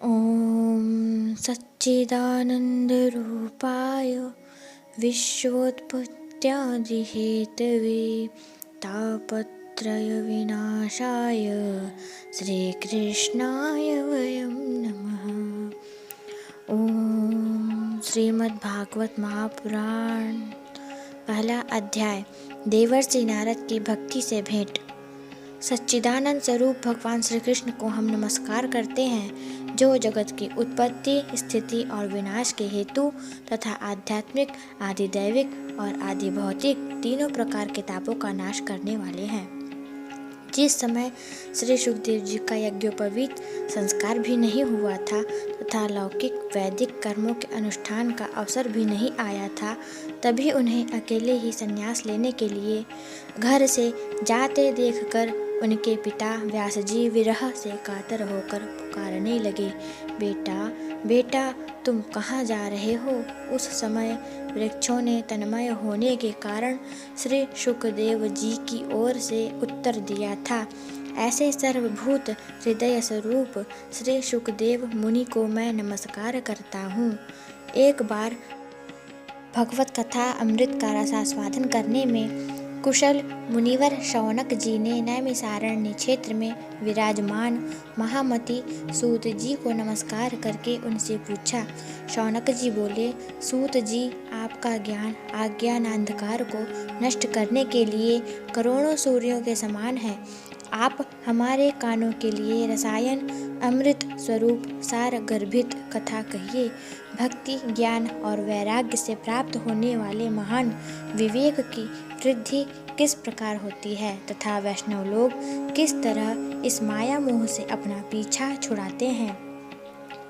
ॐ सच्चिदानन्दरूपाय विश्वोत्पत्त्यादिहेतवे तापत्रयविनाशाय श्रीकृष्णाय वयं नमः। ॐ श्रीमद्भागवत महापुराण पहला अध्याय देवर्षि नारद की भक्ति से भेंट। सच्चिदानंद स्वरूप भगवान श्री कृष्ण को हम नमस्कार करते हैं, जो जगत की उत्पत्ति, स्थिति और विनाश के हेतु तथा आध्यात्मिक, आदि दैविक और आदि भौतिक तीनों प्रकार के तापों का नाश करने वाले हैं। जिस समय श्री सुखदेव जी का यज्ञोपवीत संस्कार भी नहीं हुआ था तथा लौकिक वैदिक कर्मों के अनुष्ठान का अवसर भी नहीं आया था, तभी उन्हें अकेले ही संन्यास लेने के लिए घर से जाते देखकर उनके पिता व्यास जी विरह से कातर होकर पुकारने लगे, बेटा बेटा तुम कहाँ जा रहे हो। उस समय वृक्षों ने तन्मय होने के कारण श्री सुखदेव जी की ओर से उत्तर दिया था, ऐसे सर्वभूत हृदय स्वरूप श्री सुखदेव मुनि को मैं नमस्कार करता हूँ। एक बार भगवत कथा अमृत का रसास्वादन करने में कुशल मुनिवर शौनक जी ने नैमिषारण्य क्षेत्र में विराजमान महामती सूत जी को नमस्कार करके उनसे पूछा। शौनक जी बोले, सूत जी, आपका ज्ञान अज्ञानांधकार को नष्ट करने के लिए करोड़ों सूर्यों के समान है। आप हमारे कानों के लिए रसायन अमृत स्वरूप सार गर्भित कथा कहिए। भक्ति, ज्ञान और वैराग्य से प्राप्त होने वाले महान विवेक की वृद्धि किस प्रकार होती है तथा वैष्णव लोग किस तरह इस माया मोह से अपना पीछा छुड़ाते हैं।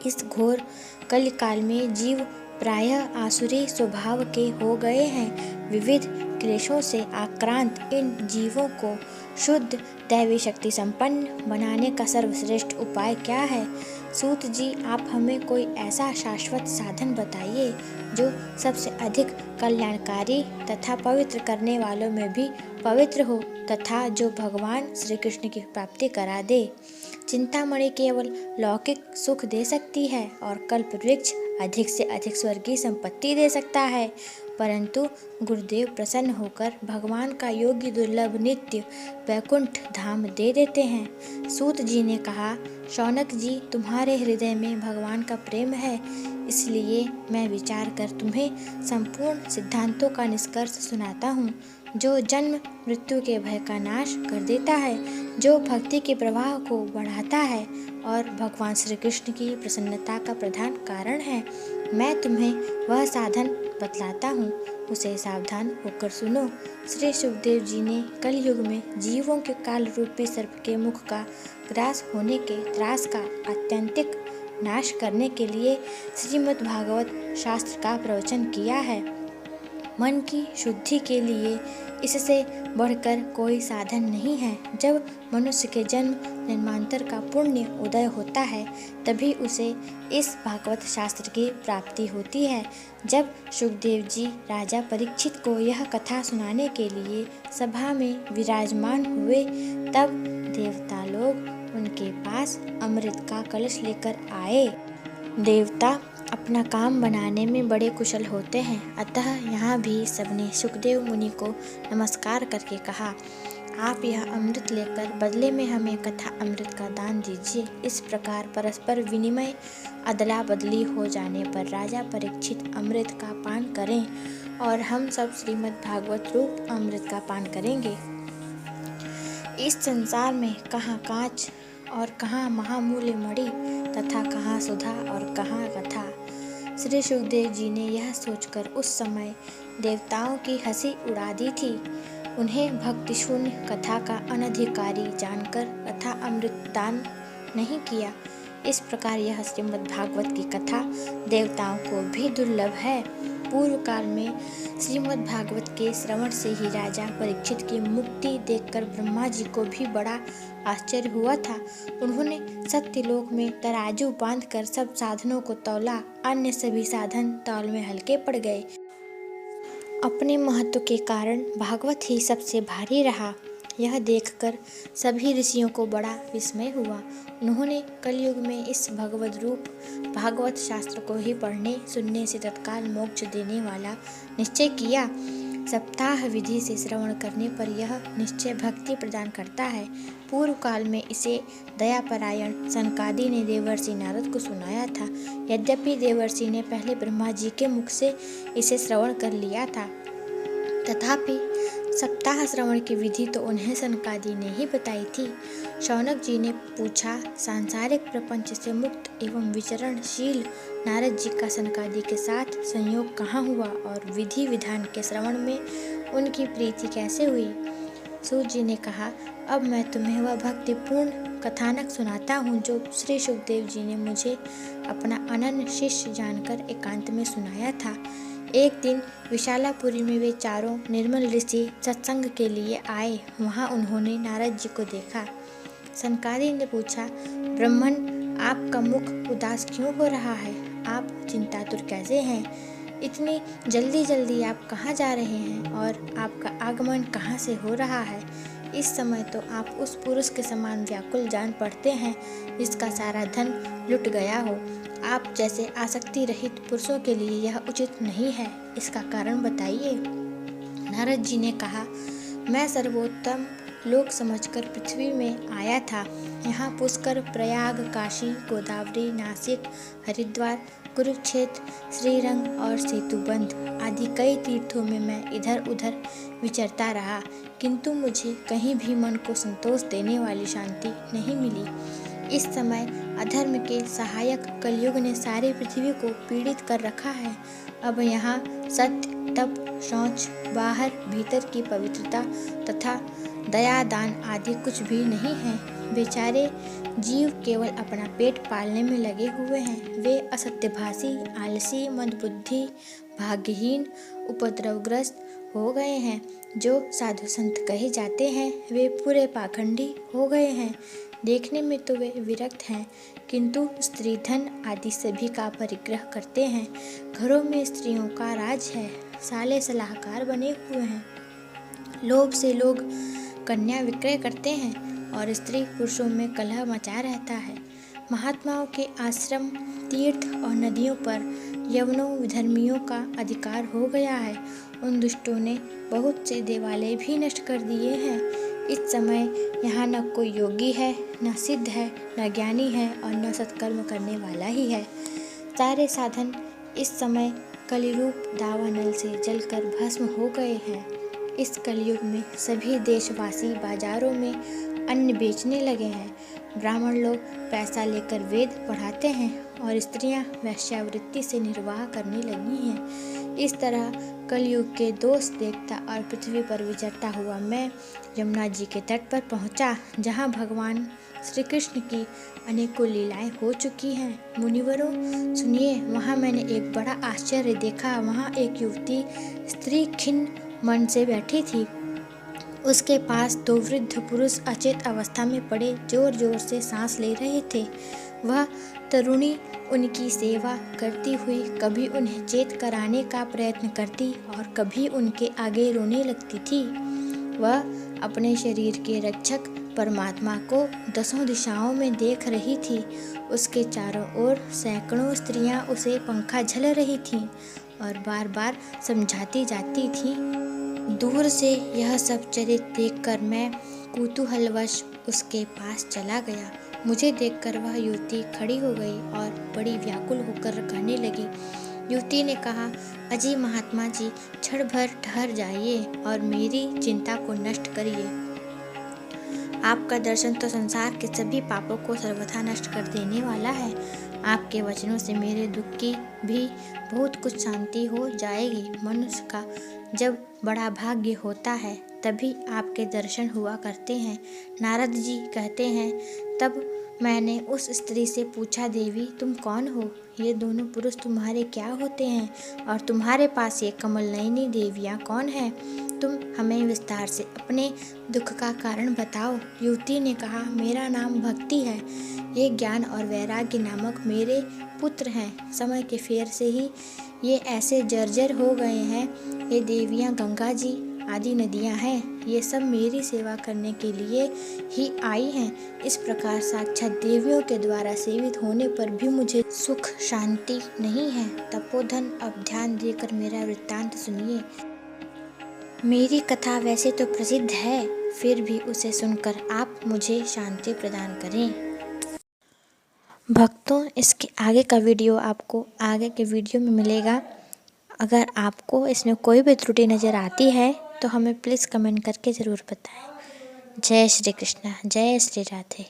इस घोर कलिकाल में जीव प्रायः आसुरी स्वभाव के हो गए हैं। विविध क्लेशों से आक्रांत इन जीवों को शुद्ध दैवी शक्ति संपन्न बनाने का सर्वश्रेष्ठ उपाय क्या है। सूत जी, आप हमें कोई ऐसा शाश्वत साधन बताइए जो सबसे अधिक कल्याणकारी तथा पवित्र करने वालों में भी पवित्र हो तथा जो भगवान श्री कृष्ण की प्राप्ति करा दे। चिंतामणि केवल लौकिक सुख दे सकती है और कल्प वृक्ष अधिक से अधिक स्वर्गीय संपत्ति दे सकता है, परंतु गुरुदेव प्रसन्न होकर भगवान का योग्य दुर्लभ नित्य वैकुंठ धाम दे देते हैं। सूत जी ने कहा, शौनक जी, तुम्हारे हृदय में भगवान का प्रेम है, इसलिए मैं विचार कर तुम्हें संपूर्ण सिद्धांतों का निष्कर्ष सुनाता हूँ, जो जन्म मृत्यु के भय का नाश कर देता है, जो भक्ति के प्रवाह को बढ़ाता है और भगवान श्री कृष्ण की प्रसन्नता का प्रधान कारण है। मैं तुम्हें वह साधन बतलाता हूँ, उसे सावधान होकर सुनो। श्री सुखदेव जी ने कलयुग में जीवों के काल रूपी सर्प के मुख का ग्रास होने के त्रास का आत्यंतिक नाश करने के लिए श्रीमद् भागवत शास्त्र का प्रवचन किया है। मन की शुद्धि के लिए इससे बढ़कर कोई साधन नहीं है। जब मनुष्य के जन्म जन्मांतर का पुण्य उदय होता है, तभी उसे इस भागवत शास्त्र की प्राप्ति होती है। जब सुखदेव जी राजा परीक्षित को यह कथा सुनाने के लिए सभा में विराजमान हुए, तब देवता लोग उनके पास अमृत का कलश लेकर आए। देवता अपना काम बनाने में बड़े कुशल होते हैं, अतः यहाँ भी सबने सुखदेव मुनि को नमस्कार करके कहा, आप यह अमृत लेकर बदले में हमें कथा अमृत का दान दीजिए। इस प्रकार परस्पर विनिमय अदला बदली हो जाने पर राजा परीक्षित अमृत का पान करें और हम सब श्रीमद् भागवत रूप अमृत का पान करेंगे। इस संसार में कहाँ कांच और कहाँ महामूल्य मणि तथा कहाँ सुधा और कहाँ कथा। श्री सुखदेव जी ने यह सोचकर उस समय देवताओं की हंसी उड़ा दी थी। उन्हें भक्ति शून्य कथा का अनधिकारी जानकर कथा अमृत दान नहीं किया। इस प्रकार यह श्रीमद् भागवत की कथा देवताओं को भी दुर्लभ है। पूर्व काल में श्रीमद् भागवत के श्रवण से ही राजा परीक्षित की मुक्ति देखकर ब्रह्मा जी को भी बड़ा आश्चर्य हुआ था। उन्होंने सत्यलोक में तराजू बांधकर सब साधनों को तौला, अन्य सभी साधन तौल में हल्के पड़ गए। अपने महत्व के कारण भागवत ही सबसे भारी रहा। यह देखकर सभी ऋषियों को बड़ा विस्मय हुआ। उन्होंने कलयुग में इस भगवद रूप भागवत शास्त्र को ही पढ़ने सुनने से तत्काल मोक्ष देने वाला निश्चय किया। सप्ताह विधि से श्रवण करने पर यह निश्चय भक्ति प्रदान करता है। पूर्व काल में इसे दयापरायण सनकादि ने देवर्षि नारद को सुनाया था। यद्यपि देवर्षि ने पहले ब्रह्मा जी के मुख से इसे श्रवण कर लिया था, तथापि सप्ताह श्रवण की विधि तो उन्हें सनकादि ने ही बताई थी। शौनक जी ने पूछा, सांसारिक प्रपंच से मुक्त एवं विचरणशील नारद जी का सनकादि के साथ संयोग कहाँ हुआ और विधि विधान के श्रवण में उनकी प्रीति कैसे हुई? सूत जी ने कहा, अब मैं तुम्हें वह भक्तिपूर्ण कथानक सुनाता हूँ जो श्री सुखदेव जी ने मुझे अपना अनन्य शिष्य जानकर एकांत में सुनाया था। एक दिन विशालापुरी में वे चारों निर्मल ऋषि सत्संग के लिए आए। वहाँ उन्होंने नारद जी को देखा। सनकादि ने पूछा, ब्राह्मण, आपका मुख उदास क्यों हो रहा है? आप चिंतातुर कैसे हैं? इतनी जल्दी जल्दी आप कहाँ जा रहे हैं और आपका आगमन कहाँ से हो रहा है? इस समय तो आप उस पुरुष के समान व्याकुल जान पड़ते हैं जिसका सारा धन लुट गया हो। आप जैसे आसक्ति रहित पुरुषों के लिए यह उचित नहीं है, इसका कारण बताइए। नारद जी ने कहा, मैं सर्वोत्तम लोक समझकर पृथ्वी में आया था। यहाँ पुष्कर, प्रयाग, काशी, गोदावरी, नासिक, हरिद्वार, कुरुक्षेत्र, श्रीरंग और सेतुबंध आदि कई तीर्थों में मैं इधर उधर विचरता रहा, किंतु मुझे कहीं भी मन को संतोष देने वाली शांति नहीं मिली। इस समय अधर्म के सहायक कलयुग ने सारी पृथ्वी को पीड़ित कर रखा है। अब यहाँ सत्य, तप, शौच, बाहर भीतर की पवित्रता तथा दया दान आदि कुछ भी नहीं है। बेचारे जीव केवल अपना पेट पालने में लगे हुए हैं। वे असत्यभाषी, आलसी, मंदबुद्धि, भाग्यहीन, उपद्रवग्रस्त हो गए हैं। जो साधु संत कहे जाते हैं वे पूरे पाखंडी हो गए हैं। देखने में तो वे विरक्त हैं, किंतु स्त्री धन आदि सभी का परिग्रह करते हैं। घरों में स्त्रियों का राज है। साले सलाहकार बने हुए हैं। लोभ से लोग कन्या विक्रय करते हैं और स्त्री पुरुषों में कलह मचा रहता है। महात्माओं के आश्रम, तीर्थ और नदियों पर यवनों विधर्मियों का अधिकार हो गया है। उन दुष्टों ने बहुत से देवालय भी नष्ट कर दिए हैं। इस समय यहाँ न कोई योगी है, न सिद्ध है, न ज्ञानी है और न सत्कर्म करने वाला ही है। सारे साधन इस समय कलिरूप दावानल से जलकर भस्म हो गए हैं। इस कलयुग में सभी देशवासी बाजारों में अन्न बेचने लगे हैं। ब्राह्मण लोग पैसा लेकर वेद पढ़ाते हैं और स्त्रियां वेश्यावृत्ति से निर्वाह करने लगी हैं। इस तरह कलयुग के दोष देखता और पृथ्वी पर विचरता हुआ मैं यमुना जी के तट पर पहुंचा, जहां भगवान श्री कृष्ण की अनेकों लीलाएं हो चुकी हैं। मुनिवरों सुनिए, वहां मैंने एक बड़ा आश्चर्य देखा। वहां एक युवती स्त्री खिन्न मन से बैठी थी। उसके पास दो वृद्ध पुरुष अचेत अवस्था में पड़े जोर जोर से सांस ले रहे थे। वह तरुणी उनकी सेवा करती हुई कभी उन्हें चेत कराने का प्रयत्न करती और कभी उनके आगे रोने लगती थी। वह अपने शरीर के रक्षक परमात्मा को दसों दिशाओं में देख रही थी। उसके चारों ओर सैकड़ों स्त्रियां उसे पंखा झल रही थीं और बार बार समझाती जाती थीं। दूर से यह सब चरित देखकर मैं कुतूहलवश उसके पास चला गया। मुझे देखकर वह युवती खड़ी हो गई और बड़ी व्याकुल होकर कहने लगी। युवती ने कहा, अजी महात्मा जी, क्षण भर ठहर जाइए और मेरी चिंता को नष्ट करिए। आपका दर्शन तो संसार के सभी पापों को सर्वथा नष्ट कर देने वाला है। आपके वचनों से मेरे दुख की भी बहुत कुछ शांति हो जाएगी। मनुष्य का जब बड़ा भाग्य होता है तभी आपके दर्शन हुआ करते हैं। नारद जी कहते हैं, तब मैंने उस स्त्री से पूछा, देवी तुम कौन हो? ये दोनों पुरुष तुम्हारे क्या होते हैं और तुम्हारे पास ये कमल नयनी देवियाँ कौन हैं? तुम हमें विस्तार से अपने दुख का कारण बताओ। युवती ने कहा, मेरा नाम भक्ति है। ये ज्ञान और वैराग्य नामक मेरे पुत्र हैं। समय के फेर से ही ये ऐसे जर्जर हो गए हैं। ये देवियाँ गंगा जी आदि नदियाँ हैं, ये सब मेरी सेवा करने के लिए ही आई हैं। इस प्रकार साक्षात देवियों के द्वारा सेवित होने पर भी मुझे सुख शांति नहीं है। तपोधन, अब ध्यान देकर मेरा वृत्तांत सुनिए। मेरी कथा वैसे तो प्रसिद्ध है, फिर भी उसे सुनकर आप मुझे शांति प्रदान करें। भक्तों, इसके आगे का वीडियो आपको आगे के वीडियो में मिलेगा। अगर आपको इसमें कोई भी त्रुटि नज़र आती है तो हमें प्लीज़ कमेंट करके ज़रूर बताएं। जय श्री कृष्णा, जय श्री राधे।